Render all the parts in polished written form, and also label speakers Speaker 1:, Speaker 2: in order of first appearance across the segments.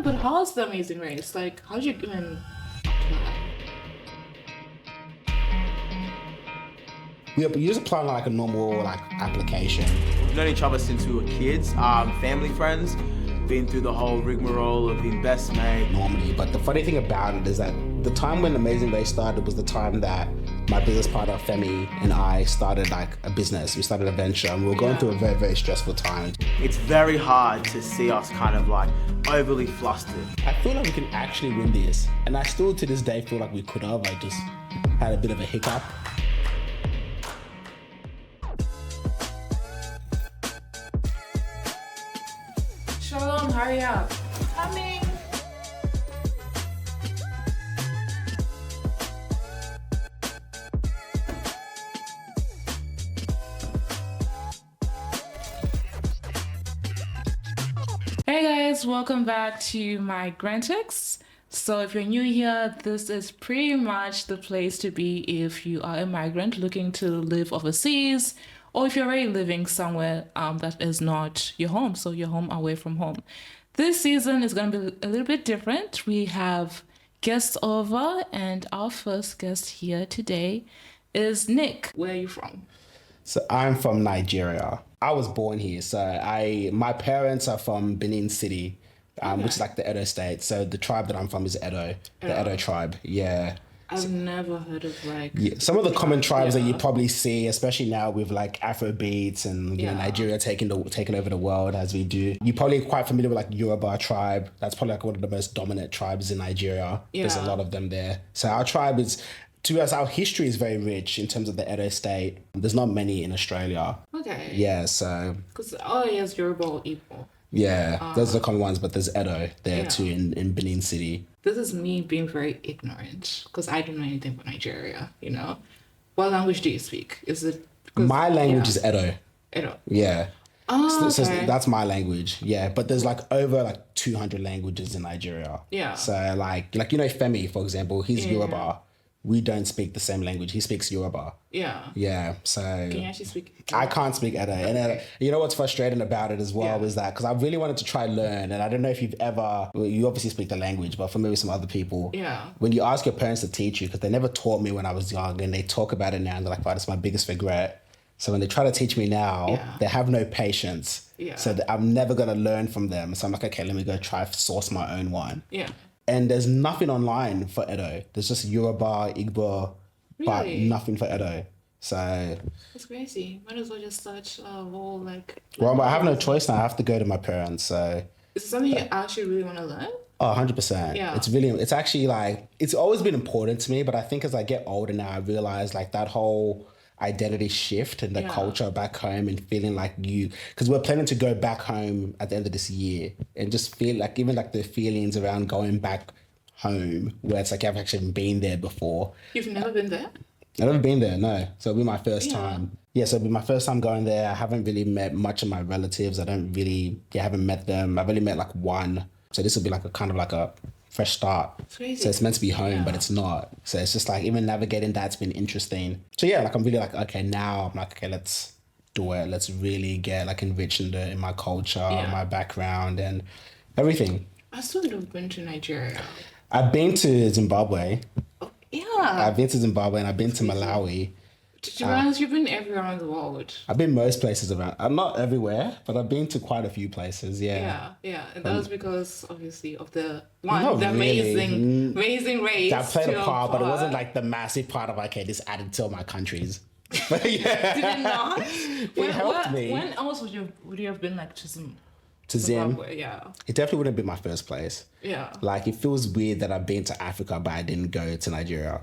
Speaker 1: but how's the Amazing Race? Like, how did you even...
Speaker 2: You just apply on like a normal like application.
Speaker 3: We've known each other since we were kids, family friends, been through the whole rigmarole of being best mate.
Speaker 2: Normally, but the funny thing about it is that the time when Amazing Race started was the time that my business partner Femi and I started like a business. We started a venture and we were going through a very, very stressful time.
Speaker 3: It's very hard to see us kind of like overly flustered.
Speaker 2: I feel like we can actually win this. And I still to this day feel like we could have. I just had a bit of a hiccup.
Speaker 1: Shalom, hurry up. Coming. Hey guys, welcome back to Migrantics. So if you're new here, this is pretty much the place to be if you are a migrant looking to live overseas, or if you're already living somewhere that is not your home, so your home away from home. This season is going to be a little bit different. We have guests over, and our first guest here today is Nick. Where are you from?
Speaker 2: So I'm from Nigeria. I was born here. So my parents are from Benin City, which is like the Edo state. So the tribe that I'm from is Edo, the Edo tribe. Yeah.
Speaker 1: I've never heard of like...
Speaker 2: Yeah, some of the common tribes that you probably see, especially now with like Afro beats and you know, Nigeria taking over the world as we do. You're probably quite familiar with like Yoruba tribe. That's probably like one of the most dominant tribes in Nigeria. Yeah. There's a lot of them there. So our tribe is, to us, our history is very rich in terms of the Edo state. There's not many in Australia.
Speaker 1: Okay.
Speaker 2: Yeah, so...
Speaker 1: Because, yes, Yoruba or Igbo.
Speaker 2: Yeah, those are the common ones, but there's Edo there too in Benin City.
Speaker 1: This is me being very ignorant because I don't know anything about Nigeria, you know? What language do you speak? Is it...
Speaker 2: My language is Edo.
Speaker 1: Edo.
Speaker 2: Yeah.
Speaker 1: Oh,
Speaker 2: so
Speaker 1: okay.
Speaker 2: that's my language. Yeah, but there's like over like 200 languages in Nigeria.
Speaker 1: Yeah.
Speaker 2: So like you know Femi, for example, he's Yoruba. We don't speak the same language. He speaks Yoruba.
Speaker 1: Yeah.
Speaker 2: Yeah. So
Speaker 1: can you actually speak?
Speaker 2: I can't speak Edo. Okay. And you know what's frustrating about it as well is that because I really wanted to try learn, and I don't know if you've ever. Well, you obviously speak the language, but for maybe some other people, when you ask your parents to teach you, because they never taught me when I was young, and they talk about it now, and they're like, "Oh, that's my biggest regret." So when they try to teach me now, they have no patience. Yeah. So I'm never gonna learn from them. So I'm like, okay, let me go try source my own one.
Speaker 1: Yeah.
Speaker 2: And there's nothing online for Edo. There's just Yoruba, Igbo, but nothing for Edo. So...
Speaker 1: That's crazy. Might as well just search a whole, like...
Speaker 2: Well, I have no choice now. I have to go to my parents, so...
Speaker 1: Is it something you actually really want to learn?
Speaker 2: Oh, 100%. Yeah. It's actually, like... It's always been important to me, but I think as I get older now, I realize, like, that whole... identity shift and the culture back home and feeling like because we're planning to go back home at the end of this year and just feel like even like the feelings around going back home where it's like I've actually been there before.
Speaker 1: You've never been there?
Speaker 2: I've never been there, no. So it'll be my first time. Yeah, so it'll be my first time going there. I haven't really met much of my relatives. I haven't met them. I've only met like one. So this will be like a kind of like a fresh start.
Speaker 1: It's crazy.
Speaker 2: So it's meant to be home, but it's not. So it's just like even navigating that's been interesting. So yeah, like I'm really like, okay, now I'm like, okay, let's do it. Let's really get like enriched in my culture, my background and everything.
Speaker 1: I still have been to Nigeria.
Speaker 2: I've been to Zimbabwe.
Speaker 1: Oh, yeah.
Speaker 2: I've been to Zimbabwe and I've been to Malawi.
Speaker 1: To be honest, you've been everywhere around the world.
Speaker 2: I've been most places around. I'm not everywhere, but I've been to quite a few places. Yeah.
Speaker 1: Yeah. And that was because obviously of the amazing race.
Speaker 2: That played a part, but it wasn't like the massive part of okay, this added to my countries. But yeah.
Speaker 1: Did it not?
Speaker 2: It helped me.
Speaker 1: When else would you have been like to
Speaker 2: Zimbabwe?
Speaker 1: Zim? Yeah.
Speaker 2: It definitely wouldn't be my first place.
Speaker 1: Yeah.
Speaker 2: Like it feels weird that I've been to Africa, but I didn't go to Nigeria.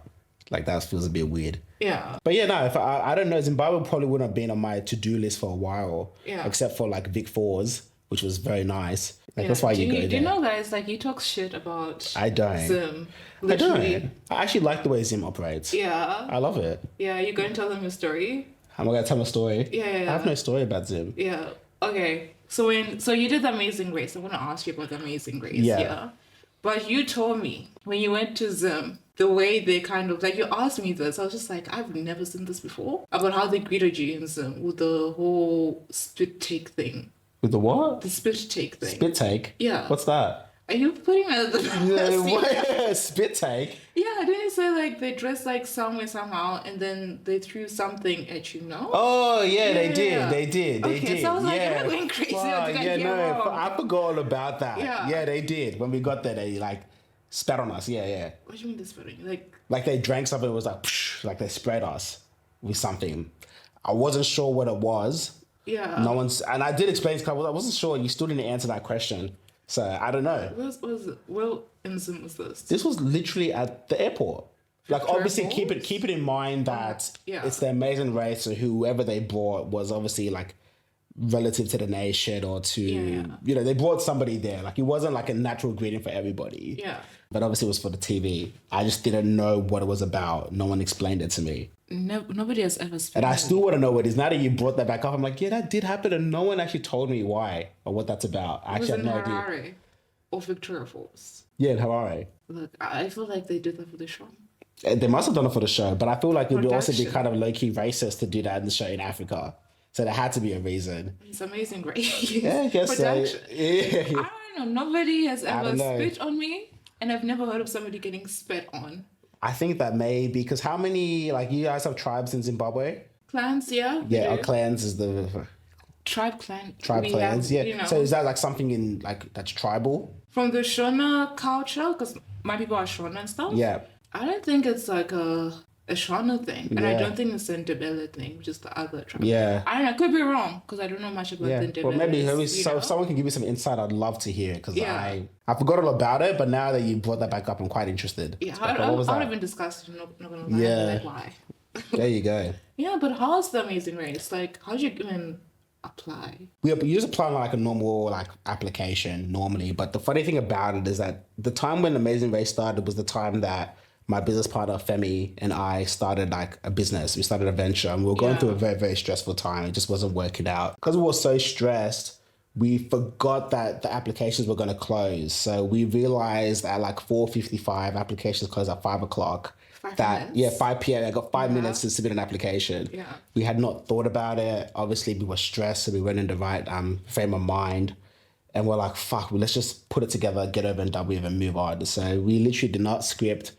Speaker 2: Like that feels a bit weird.
Speaker 1: Yeah.
Speaker 2: But yeah, no, if I don't know, Zimbabwe probably wouldn't have been on my to-do list for a while. Yeah. Except for like Vic Falls, which was very nice. Like that's why you go there.
Speaker 1: Do you know, guys, like you talk shit about
Speaker 2: I don't.
Speaker 1: Zim.
Speaker 2: Literally. I don't. I actually like the way Zim operates.
Speaker 1: Yeah.
Speaker 2: I love it.
Speaker 1: Yeah, you go and tell them your story.
Speaker 2: I'm not gonna tell my story.
Speaker 1: Yeah.
Speaker 2: I have no story about Zim.
Speaker 1: Yeah. Okay. So you did the Amazing Race. I want to ask you about the Amazing Race. Yeah. But you told me when you went to Zim, the way they kind of, like you asked me this, I was just like, I've never seen this before. About how they greeted you in Zim with the whole spit take thing.
Speaker 2: With the what?
Speaker 1: The spit take thing.
Speaker 2: Spit take?
Speaker 1: Yeah.
Speaker 2: What's that?
Speaker 1: Are you putting me at the
Speaker 2: spit take?
Speaker 1: Yeah, didn't you say like they dressed like somewhere somehow and then they threw something at you, no?
Speaker 2: Oh yeah, they did. They did.
Speaker 1: So I was like, am I going crazy?
Speaker 2: I forgot all about that.
Speaker 1: Yeah,
Speaker 2: they did. When we got there, they like spat on us. Yeah.
Speaker 1: What do you mean they spat on you?
Speaker 2: Like they drank something. It was like psh, like they sprayed us with something. I wasn't sure what it was.
Speaker 1: Yeah.
Speaker 2: No one's, and I did explain because I wasn't sure. You still didn't answer that question. So I don't know.
Speaker 1: What incident was this?
Speaker 2: This was literally at the airport. Like obviously
Speaker 1: Airport?
Speaker 2: keep it in mind that it's the Amazing Race, so whoever they brought was obviously like relative to the nation or to you know, they brought somebody there. Like it wasn't like a natural greeting for everybody.
Speaker 1: Yeah.
Speaker 2: But obviously it was for the TV. I just didn't know what it was about. No one explained it to me.
Speaker 1: No, nobody has ever spoken.
Speaker 2: And I still want to know what it is. Now that you brought that back up, I'm like, yeah, that did happen, and no one actually told me why or what that's about. I actually have no idea.
Speaker 1: Harare or Victoria Falls?
Speaker 2: Yeah, in Harare.
Speaker 1: Look, I feel like they did that for the show.
Speaker 2: They must have done it for the show, but I feel like it would also be kind of low-key racist to do that in the show in Africa. So there had to be a reason.
Speaker 1: It's amazing, right?
Speaker 2: Yeah, I guess so. Yeah.
Speaker 1: I don't know. Nobody has ever spit on me, and I've never heard of somebody getting spit on.
Speaker 2: I think that may be because how many, like, you guys have tribes in Zimbabwe?
Speaker 1: Clans, yeah.
Speaker 2: Yeah, our clans is the...
Speaker 1: Tribe clans,
Speaker 2: yeah.
Speaker 1: You know.
Speaker 2: So is that like something in, like, that's tribal?
Speaker 1: From the Shona culture, because my people are Shona and stuff.
Speaker 2: Yeah.
Speaker 1: I don't think it's like a Shona thing. And I don't think it's a Ndebele thing, which is the other tribe.
Speaker 2: Yeah.
Speaker 1: I don't know. I could be wrong, because I don't know much about the Ndebele.
Speaker 2: Well, maybe if someone can give me some insight, I'd love to hear it, because I forgot all about it, but now that you brought that back up, I'm quite interested.
Speaker 1: Yeah,
Speaker 2: what was
Speaker 1: I would
Speaker 2: that?
Speaker 1: even discuss it, not gonna lie.
Speaker 2: Yeah.
Speaker 1: Like, why?
Speaker 2: There you go.
Speaker 1: Yeah, but how's the Amazing Race? Like, how did you even apply?
Speaker 2: You just apply on like a normal like application normally, but the funny thing about it is that the time when Amazing Race started was the time that my business partner Femi and I started like a business. We started a venture, and we were going through a very, very stressful time. It just wasn't working out. Because we were so stressed, we forgot that the applications were going to close. So we realized at like 4:55, applications closed at 5 o'clock. 5 p.m. I got 5 minutes to submit an application.
Speaker 1: Yeah.
Speaker 2: We had not thought about it. Obviously, we were stressed, so we went in the right frame of mind. And we're like, fuck, let's just put it together, get over and done with, and move on. So we literally did not script.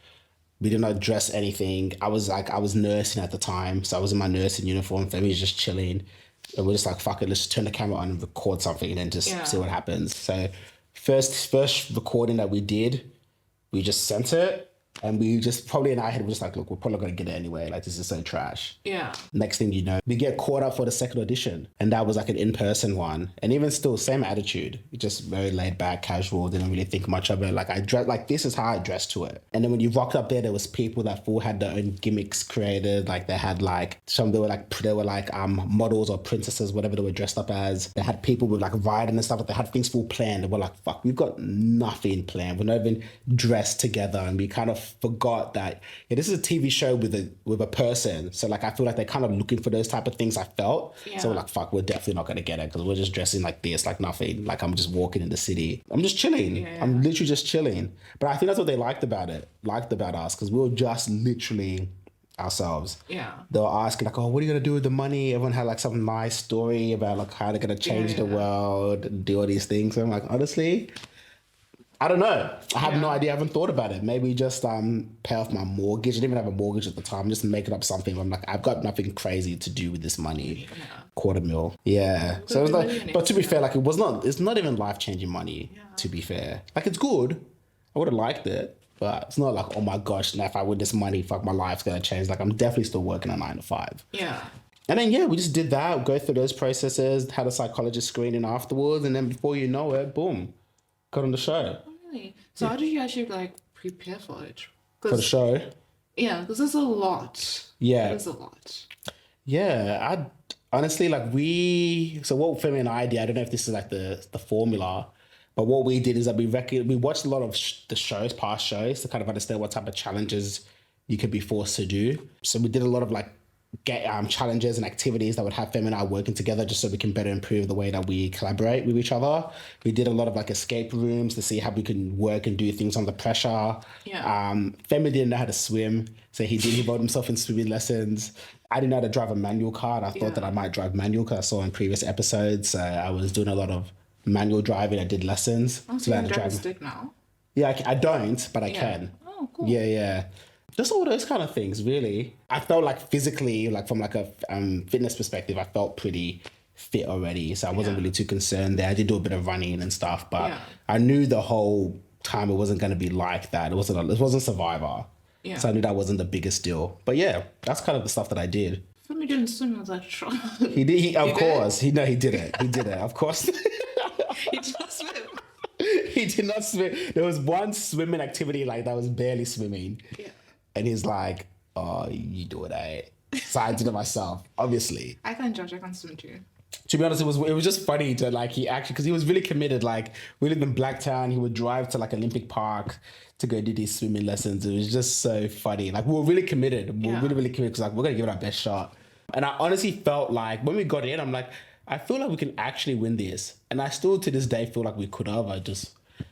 Speaker 2: We did not dress anything. I was nursing at the time. So I was in my nursing uniform. Femi was just chilling. And we're just like, fuck it, let's just turn the camera on and record something and then just see what happens. So first recording that we did, we just sent it. And we just probably in our head, we're just like, look, we're probably going to get it anyway. Like, this is so trash.
Speaker 1: Yeah.
Speaker 2: Next thing you know, we get caught up for the second audition. And that was like an in-person one. And even still, same attitude. Just very laid back, casual, didn't really think much of it. Like, I dressed, like, this is how I dressed to it. And then when you rocked up there was people that full had their own gimmicks created. Like, they had like, they were like models or princesses, whatever they were dressed up as. They had people with like riding and stuff. They had things full planned. They were like, fuck, we've got nothing planned. We're not even dressed together. And we kind of forgot that this is a TV show with a person, so like I feel like they're kind of looking for those type of things. I felt so we're like, fuck, we're definitely not gonna get it because we're just dressing like this, like nothing, like I'm just walking in the city, I'm just chilling. I'm literally just chilling. But I think that's what they liked about us, because we were just literally ourselves. They were asking like, oh, what are you gonna do with the money? Everyone had like some nice story about like how they're gonna change the world and do all these things. So I'm like, honestly, I don't know. I have no idea. I haven't thought about it. Maybe just pay off my mortgage. I didn't even have a mortgage at the time. Just making up something. I'm like, I've got nothing crazy to do with this money. $250,000. Yeah. So it was like, but to be fair, like it's not even life-changing money, to be fair. Like it's good. I would have liked it, but it's not like, oh my gosh, now if I win this money, fuck, my life's going to change. Like I'm definitely still working a 9 to 5.
Speaker 1: Yeah.
Speaker 2: And then, we just did that, go through those processes, had a psychologist screening afterwards, and then before you know it, boom, got on the show.
Speaker 1: So how did you actually like prepare for it?
Speaker 2: For the show?
Speaker 1: Yeah, because it's a lot.
Speaker 2: Yeah.
Speaker 1: It's a lot.
Speaker 2: Yeah, I honestly so what Femi and I did, I don't know if this is like the formula, but what we did is that we watched a lot of past shows to kind of understand what type of challenges you could be forced to do. So we did a lot of like challenges and activities that would have Femi and I working together just so we can better improve the way that we collaborate with each other. We did a lot of like escape rooms to see how we can work and do things under pressure. Femi didn't know how to swim, so he involved himself in swimming lessons. I didn't know how to drive a manual car, and I thought that I might drive manual because I saw in previous episodes. I was doing a lot of manual driving. I did lessons.
Speaker 1: So you drive a stick now?
Speaker 2: Yeah, I don't, but I can.
Speaker 1: Oh, cool.
Speaker 2: Yeah. Just all those kind of things, really. I felt like physically, like from like a fitness perspective, I felt pretty fit already. So I wasn't really too concerned there. I did do a bit of running and stuff, but I knew the whole time it wasn't going to be like that. It wasn't Survivor. Yeah. So I knew that wasn't the biggest deal. But yeah, that's kind of the stuff that I did.
Speaker 1: Femi didn't swim with that shot.
Speaker 2: He did. Of course. He didn't. He didn't. Of course.
Speaker 1: He did not swim.
Speaker 2: He did not swim. There was one swimming activity like that was barely swimming. Yeah. And he's like, "Oh, you do it, eh?" So I did it myself, obviously.
Speaker 1: I can't judge. I can't swim too.
Speaker 2: To be honest, it was just funny to like because he was really committed. Like we lived in Blacktown, he would drive to like Olympic Park to go do these swimming lessons. It was just so funny. Like we were really committed. We were really committed because like we're gonna give it our best shot. And I honestly felt like when we got in, I'm like, I feel like we can actually win this. And I still to this day feel like we could have. I just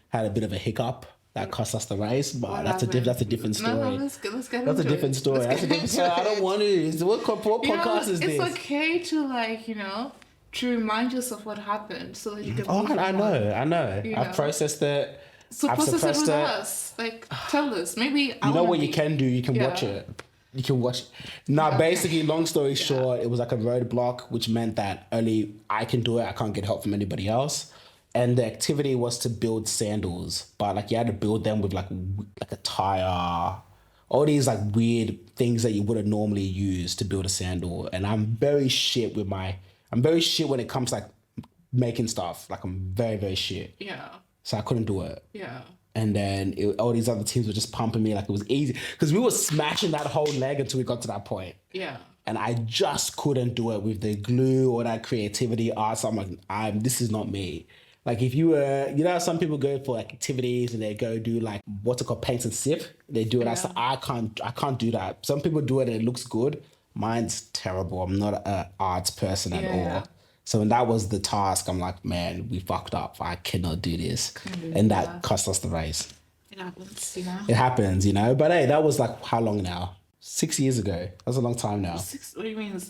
Speaker 2: had a bit of a hiccup that cost us the race, but that's a different story.
Speaker 1: No, let's get
Speaker 2: that's a different story. That's a different story. I don't want to. What podcast is this?
Speaker 1: It's okay to like to remind yourself what happened so that you can.
Speaker 2: Oh, I know. I've processed it.
Speaker 1: So process it with us. Like, tell us. Maybe
Speaker 2: you know what you can do. You can watch it. You can watch. Now, basically, long story short, it was like a roadblock, which meant that only I can do it. I can't get help from anybody else. And the activity was to build sandals, but like you had to build them with like a tire, all these like weird things that you wouldn't normally use to build a sandal. And I'm very shit when it comes to like making stuff. Like I'm very, very shit. Yeah. So I couldn't do it. Yeah. And then all these other teams were just pumping me like it was easy because we were smashing that whole leg until we got to that point. Yeah. And I just couldn't do it with the glue or that creativity art. So I'm like, this is not me. Like if you were, some people go for like activities and they go do like what's it called, paint and sip. They do it. I can't do that. Some people do it and it looks good. Mine's terrible. I'm not an arts person at all. So when that was the task, I'm like, man, we fucked up. I cannot do this. And that cost us the race.
Speaker 1: It happens,
Speaker 2: It happens, But hey, that was like how long now? 6 years ago. That's a long time now.
Speaker 1: What do you mean?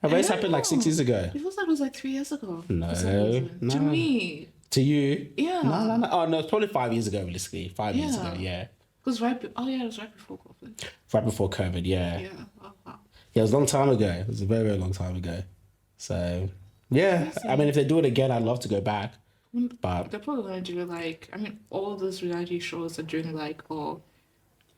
Speaker 2: A race happened like 6 years ago.
Speaker 1: It feels like it was like 3 years ago.
Speaker 2: No.
Speaker 1: To me.
Speaker 2: To you?
Speaker 1: Yeah.
Speaker 2: No. Oh, no, it's probably 5 years ago, realistically. 5 years ago, yeah.
Speaker 1: It was it was right before COVID.
Speaker 2: Right before COVID, yeah.
Speaker 1: Yeah. Oh, wow.
Speaker 2: Yeah, it was a long time ago. It was a very, very long time ago. So, yeah. I mean, if they do it again, I'd love to go back. But
Speaker 1: they're probably going to do like, all those reality shows are doing like,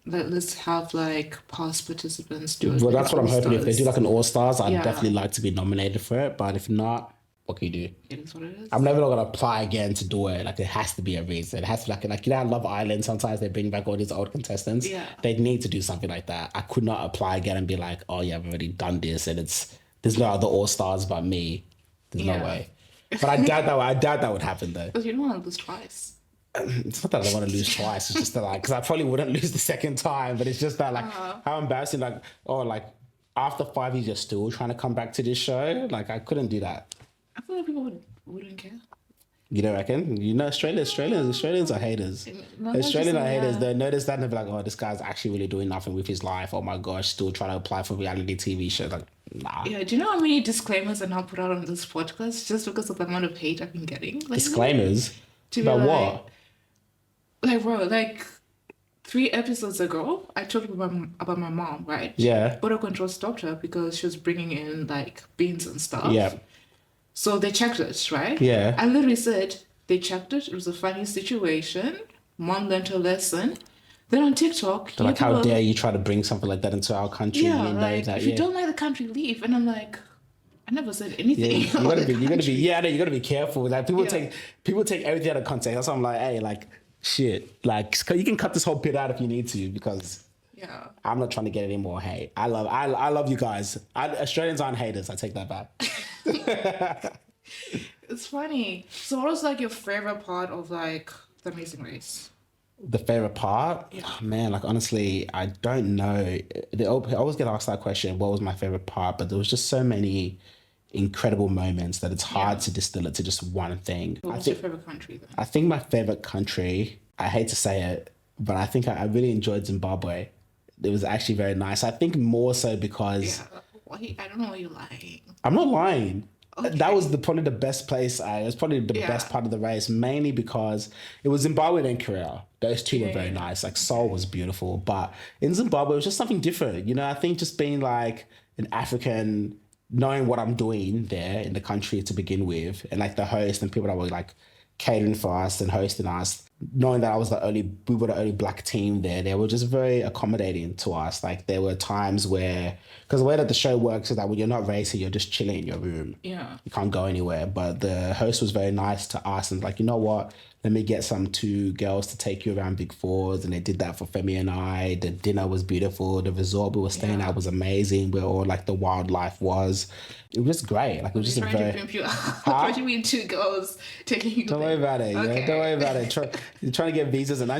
Speaker 1: let's have like past participants do it.
Speaker 2: Well, that's what I'm hoping. If they do like an All-Stars, I'd definitely like to be nominated for it. But if not, what can you do?
Speaker 1: It is what it is.
Speaker 2: I'm never going to apply again to do it. Like, there has to be a reason. It has to be like Love Island, sometimes they bring back all these old contestants. Yeah. They need to do something like that. I could not apply again and be like, oh yeah, I've already done this and there's no other All-Stars but me. There's no way. But I doubt that would happen though.
Speaker 1: Because you don't want to lose twice.
Speaker 2: It's not that I don't want to lose twice. It's just that because I probably wouldn't lose the second time. But it's just that how embarrassing. After 5 years, you're still trying to come back to this show. Like I couldn't do that.
Speaker 1: I feel like people wouldn't care.
Speaker 2: You don't reckon? Australians are haters. Australians are haters. They notice that and they'll be like, oh, this guy's actually really doing nothing with his life. Oh my gosh, still trying to apply for reality TV shows. Like, nah.
Speaker 1: Yeah, do you know how many disclaimers are now put out on this podcast just because of the amount of hate I've been getting?
Speaker 2: Disclaimers? About what?
Speaker 1: Like, bro, like 3 episodes ago, I told you about my mom, right?
Speaker 2: Yeah.
Speaker 1: Border control stopped her because she was bringing in like beans and stuff.
Speaker 2: Yeah.
Speaker 1: So they checked it, right?
Speaker 2: Yeah.
Speaker 1: I literally said, they checked it. It was a funny situation. Mom learned her lesson. Then on TikTok...
Speaker 2: They're like, how dare you try to bring something like that into our country?
Speaker 1: Yeah, if you don't like the country, leave. And I'm like, I never said anything.
Speaker 2: Yeah, you gotta be careful. Like people take everything out of context. That's why I'm like, hey, like, shit. Like, you can cut this whole bit out if you need to because... Yeah, I'm not trying to get any more hate. I love you guys. Australians aren't haters. I take that back.
Speaker 1: It's funny. So, what was like your favorite part of like The Amazing Race?
Speaker 2: The favorite part? Yeah. Oh, man, like honestly, I don't know. I always get asked that question. What was my favorite part? But there was just so many incredible moments that it's hard to distill it to just one thing.
Speaker 1: What's your favorite country then?
Speaker 2: I think my favorite country. I hate to say it, but I think I really enjoyed Zimbabwe. It was actually very nice. I think more so because...
Speaker 1: Yeah. I don't know why you're lying.
Speaker 2: I'm not lying. That was probably the best place. It was probably the best part of the race, mainly because it was Zimbabwe and Korea. Those two were very nice. Like Seoul was beautiful, but in Zimbabwe it was just something different. You know, I think just being like an African, knowing what I'm doing there in the country to begin with, and like the host and people that were like catering for us and hosting us, knowing that we were the only black team there, they were just very accommodating to us. Like there were times where, because the way that the show works is that when you're not racing, you're just chilling in your room.
Speaker 1: Yeah.
Speaker 2: You can't go anywhere. But the host was very nice to us and like, you know what? Let me get some two girls to take you around Big Fours. And they did that for Femi and I. The dinner was beautiful. The resort we were staying at was amazing, where all like the wildlife was. It was just great. Like it was just a very...
Speaker 1: What do you mean two girls taking you?
Speaker 2: Don't worry about it. Okay. Yeah, don't worry about it. You're trying to get visas and I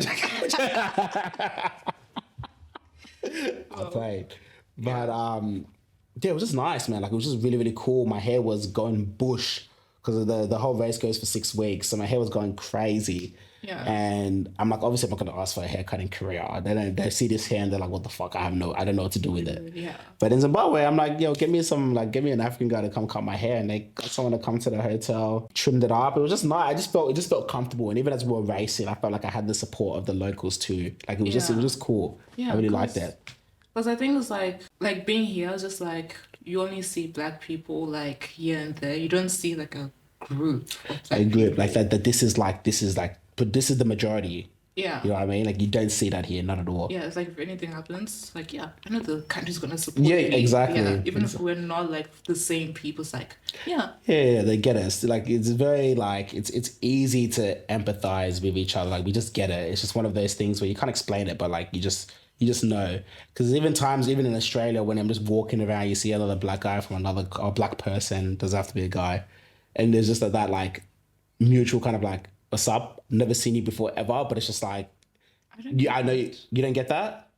Speaker 2: played. But yeah, it was just nice, man. Like it was just really, really cool. My hair was going bush because the whole race goes for 6 weeks. So my hair was going crazy.
Speaker 1: Yeah.
Speaker 2: And I'm like, obviously I'm not going to ask for a haircut in Korea. They see this hair and they're like, what the fuck? I don't know what to do with it.
Speaker 1: Yeah.
Speaker 2: But in Zimbabwe, I'm like, yo, give me an African guy to come cut my hair. And they got someone to come to the hotel, trimmed it up. It was just nice. It just felt comfortable. And even as we were racing, I felt like I had the support of the locals too. Like it was just cool. Yeah, I really liked it.
Speaker 1: Because I think it's like being here is just like, you only see black people like here and there. You don't see like a group.
Speaker 2: A group like that. This is the majority.
Speaker 1: Yeah.
Speaker 2: You know what I mean? Like you don't see that here, not at all.
Speaker 1: Yeah, it's like if anything happens, like I know the country's gonna support
Speaker 2: you.
Speaker 1: Yeah,
Speaker 2: exactly.
Speaker 1: Even if we're not like the same people, it's like
Speaker 2: Yeah, they get us. Like it's very like it's easy to empathize with each other. Like we just get it. It's just one of those things where you can't explain it, but like you just know. Because even in Australia, when I'm just walking around, you see another black guy from or black person, doesn't have to be a guy, and there's just that like mutual kind of like, what's up? Never seen you before ever, but it's just like, I know you don't get that.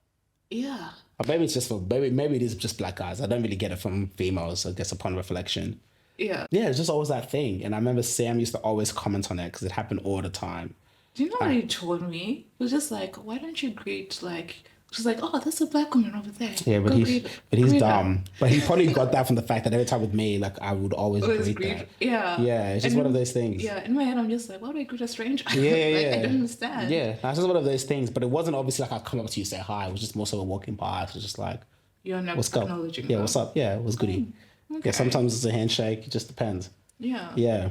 Speaker 1: Yeah.
Speaker 2: Or maybe it's just maybe it is just black guys. I don't really get it from females, I guess, upon reflection.
Speaker 1: Yeah.
Speaker 2: Yeah, it's just always that thing. And I remember Sam used to always comment on it because it happened all the time.
Speaker 1: Do you know what he told me? It was just like, why don't you greet like... She's like, oh, there's a black woman over there.
Speaker 2: Yeah, but he's dumb. But he probably got that from the fact that every time with me, like I would always greet that.
Speaker 1: Yeah.
Speaker 2: Yeah, it's just one of those things.
Speaker 1: Yeah, in my head, I'm just like, why do I greet a stranger?
Speaker 2: Yeah.
Speaker 1: I don't understand.
Speaker 2: Yeah, that's just one of those things. But it wasn't obviously like I'd come up to you say hi. It was just more so a walking past. It was just like,
Speaker 1: you're not
Speaker 2: what's up?
Speaker 1: Acknowledging
Speaker 2: Yeah, what's up? Yeah, what's goody? Okay. Yeah, sometimes it's a handshake. It just depends.
Speaker 1: Yeah.
Speaker 2: Yeah.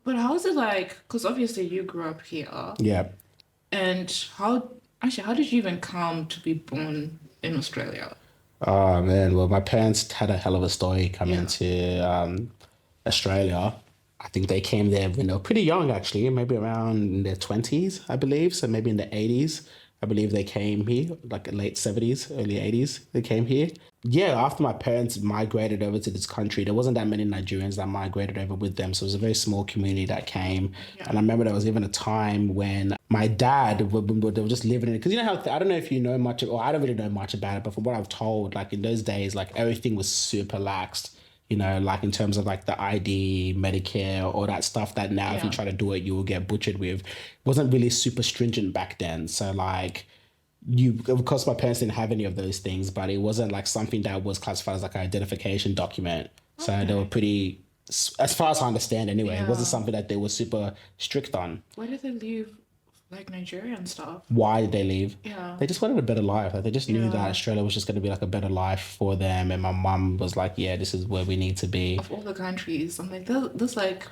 Speaker 1: But how is it like? Because obviously you grew up here.
Speaker 2: Yeah.
Speaker 1: And how did you even come to be born in Australia?
Speaker 2: Oh man, well my parents had a hell of a story coming to Australia. I think they came there when they were pretty young actually, maybe around in their 20s, I believe. So maybe in the 80s. I believe they came here, like late 70s, early 80s, they came here. Yeah, after my parents migrated over to this country, there wasn't that many Nigerians that migrated over with them. So it was a very small community that came. Yeah. And I remember there was even a time when my dad, they were just living in it. Because you know how, I don't know if you know much, or I don't really know much about it, but from what I've told, like in those days, like everything was super laxed. You know, like in terms of like the ID, Medicare, all that stuff that now if you try to do it, you will get butchered with. It wasn't really super stringent back then. So like of course my parents didn't have any of those things, but it wasn't like something that was classified as like an identification document. So they were pretty, as far as I understand anyway, it wasn't something that they were super strict on.
Speaker 1: Why did they leave like Nigeria and stuff?
Speaker 2: Why did they leave?
Speaker 1: Yeah.
Speaker 2: They just wanted a better life. Like they just knew that Australia was just going to be like a better life for them. And my mum was like, yeah, this is where we need to be.
Speaker 1: Of all the countries, I'm like, this like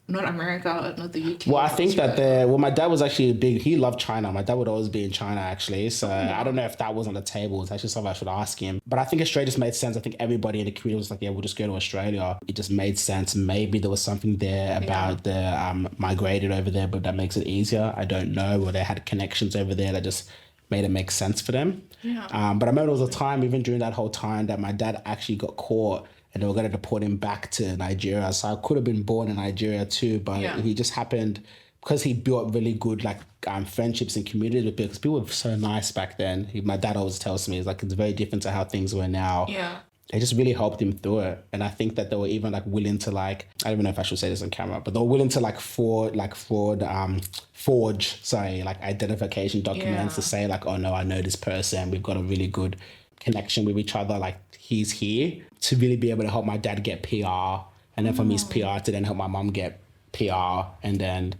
Speaker 1: not America, not the UK.
Speaker 2: Well, I think that my dad was actually he loved China. My dad would always be in China actually. So I don't know if that was on the table. It's actually something I should ask him. But I think Australia just made sense. I think everybody in the community was like, yeah, we'll just go to Australia. It just made sense. Maybe there was something there about the migrated over there, but that makes it easier. I don't know. Or they had connections over there that just made it make sense for them.
Speaker 1: Yeah.
Speaker 2: But I remember there was a time, even during that whole time, that my dad actually got caught and they were going to deport him back to Nigeria. So I could have been born in Nigeria too, but he just happened, because he built really good like friendships and communities with people, because people were so nice back then. My dad always tells me, it's like it's very different to how things were now.
Speaker 1: Yeah.
Speaker 2: They just really helped him through it. And I think that they were even like willing to like, I don't even know if I should say this on camera, but they were willing to like forge identification documents to say like, oh no, I know this person. We've got a really good connection with each other. Like he's here, to really be able to help my dad get PR And then for me, it's PR to then help my mom get PR. And then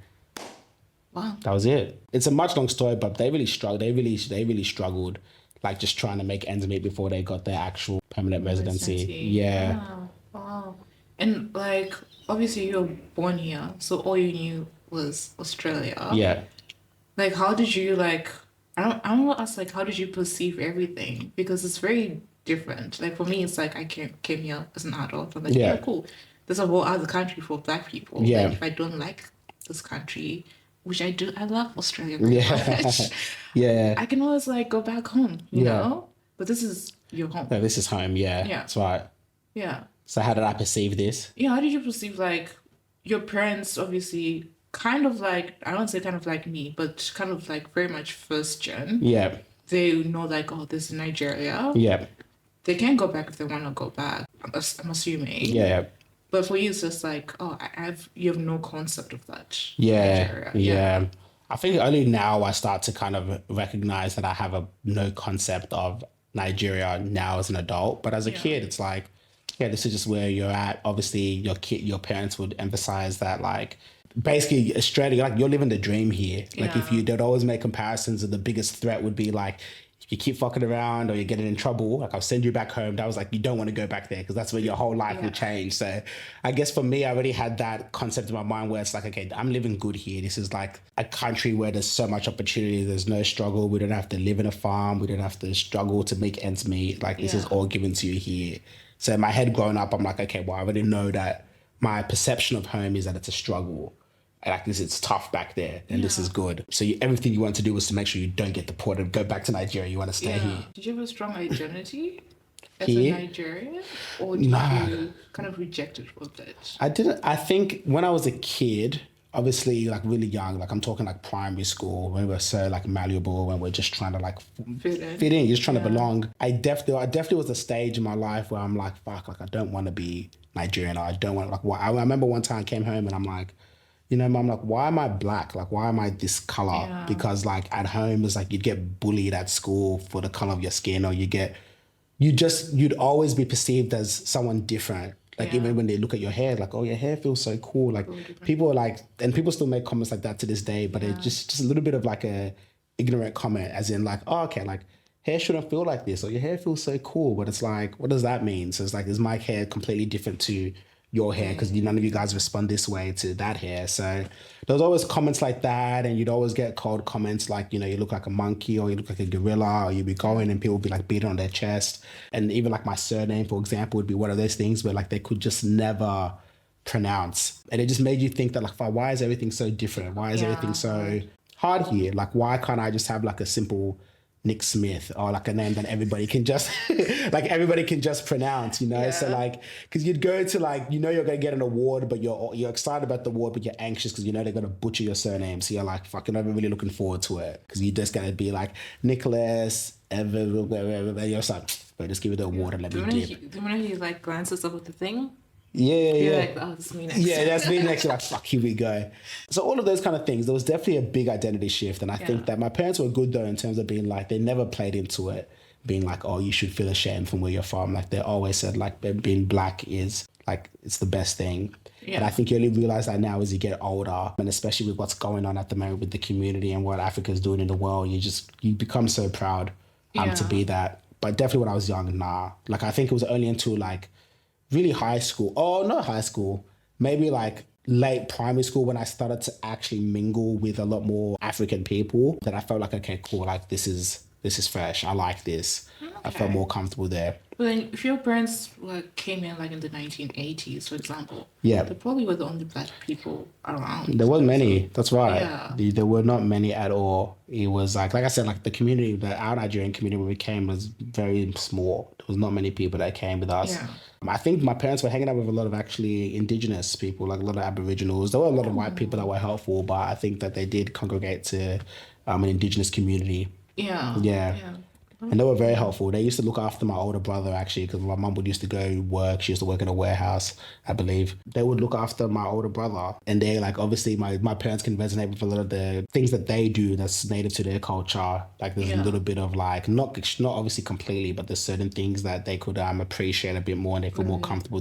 Speaker 2: that was it. It's a much long story, but they really struggled. They really struggled, like just trying to make ends meet before they got their actual permanent residency. Yeah.
Speaker 1: Wow. And like, obviously you were born here, so all you knew was Australia.
Speaker 2: Yeah.
Speaker 1: Like, how did you like? I don't want to ask like, how did you perceive everything? Because it's very different. Like for me, it's like I came here as an adult. I'm like, yeah, cool. There's a whole other country for Black people.
Speaker 2: Yeah.
Speaker 1: Like, if I don't like this country, which I do, I love Australia very much.
Speaker 2: Yeah.
Speaker 1: I can always like go back home, you know. But this is your home.
Speaker 2: No, this is home. Yeah.
Speaker 1: Yeah.
Speaker 2: That's right.
Speaker 1: Yeah.
Speaker 2: So how did I perceive this?
Speaker 1: Yeah. How did you perceive like your parents? Obviously, kind of like, I don't say kind of like me, but kind of like very much first gen.
Speaker 2: Yeah.
Speaker 1: They know like, oh, this is Nigeria.
Speaker 2: Yeah.
Speaker 1: They can go back if they want to go back. I'm assuming.
Speaker 2: Yeah.
Speaker 1: But for you, it's just like, oh, you have no concept of that.
Speaker 2: Yeah.
Speaker 1: Nigeria.
Speaker 2: Yeah. I think only now I start to kind of recognize that I have no concept of Nigeria now as an adult. But as a kid, it's like, yeah, this is just where you're at. Obviously, your parents would emphasize that, like, basically Australia, like you're living the dream here. Like if they'd always make comparisons, and the biggest threat would be like, if you keep fucking around or you're getting in trouble, like I'll send you back home. That was like, you don't want to go back there because that's where your whole life will change. So I guess for me, I already had that concept in my mind where it's like, okay, I'm living good here. This is like a country where there's so much opportunity. There's no struggle. We don't have to live in a farm. We don't have to struggle to make ends meet. Like this is all given to you here. So in my head growing up, I'm like, okay, well, I already know that my perception of home is that it's a struggle. Like this, it's tough back there, and this is good. So everything you want to do is to make sure you don't get deported, go back to Nigeria. You want to stay here.
Speaker 1: Did you have a strong identity as a Nigerian, or did you kind of reject it a bit?
Speaker 2: I didn't. I think when I was a kid, obviously like really young, like I'm talking like primary school, when we're so like malleable, when we're just trying to like fit in, you're just trying to belong. I definitely was a stage in my life where I'm like, fuck, like I don't want to be Nigerian, or I don't want like. I remember one time I came home and I'm like, you know, Mom, like, why am I Black? Like, why am I this color? Yeah. Because like at home, it's like you'd get bullied at school for the color of your skin, or you'd always be perceived as someone different. Like even when they look at your hair, like, oh, your hair feels so cool. Like people are like, and people still make comments like that to this day, but it's just a little bit of like a ignorant comment, as in like, oh, okay, like hair shouldn't feel like this, or your hair feels so cool. But it's like, what does that mean? So it's like, is my hair completely different to your hair, because none of you guys respond this way to that hair? So there's always comments like that, and you'd always get cold comments like, you know, you look like a monkey, or you look like a gorilla, or you'd be going and people would be like beating on their chest. And even like my surname, for example, would be one of those things where like they could just never pronounce, and it just made you think that like, why is everything so different? Why is everything so hard here? Like, why can't I just have like a simple Nick Smith, or like a name that everybody can just like everybody can just pronounce, you know? So like, because you'd go to like, you know, you're gonna get an award, but you're excited about the award, but you're anxious because you know they're gonna butcher your surname. So you're like, fuck, you're not really looking forward to it, because you're just gonna be like Nicholas Ever. You're just like, but just give me the award and let me dip.
Speaker 1: Do you know he like glances up at the thing?
Speaker 2: Yeah.
Speaker 1: You're like, oh, that's me next.
Speaker 2: Yeah, that's me next. You're like, fuck, here we go. So all of those kind of things, there was definitely a big identity shift. And I think that my parents were good though, in terms of being like, they never played into it, being like, oh, you should feel ashamed from where you're from. Like they always said like being Black is like, it's the best thing. Yeah. And I think you only realize that now as you get older, and especially with what's going on at the moment with the community and what Africa's doing in the world, you become so proud to be that. But definitely when I was young, like I think it was only until like really high school, not high school, maybe like late primary school, when I started to actually mingle with a lot more African people, that I felt like, okay, cool, like this is fresh. I like this. Okay. I felt more comfortable there.
Speaker 1: But then if your parents like came in like in the 1980s, for example,
Speaker 2: they
Speaker 1: probably were the only Black people around.
Speaker 2: There wasn't many. That's right. Yeah. There were not many at all. It was like I said, like the community, our Nigerian community when we came was very small. There was not many people that came with us. Yeah. I think my parents were hanging out with a lot of actually indigenous people, like a lot of Aboriginals. There were a lot of white people that were helpful, but I think that they did congregate to an indigenous community. Yeah. And they were very helpful. They used to look after my older brother, actually, because my mum would used to go work. She used to work in a warehouse, I believe. They would look after my older brother. And they, like, obviously, my parents can resonate with a lot of the things that they do that's native to their culture. Like, there's a little bit of, like, not obviously completely, but there's certain things that they could appreciate a bit more, and they feel more comfortable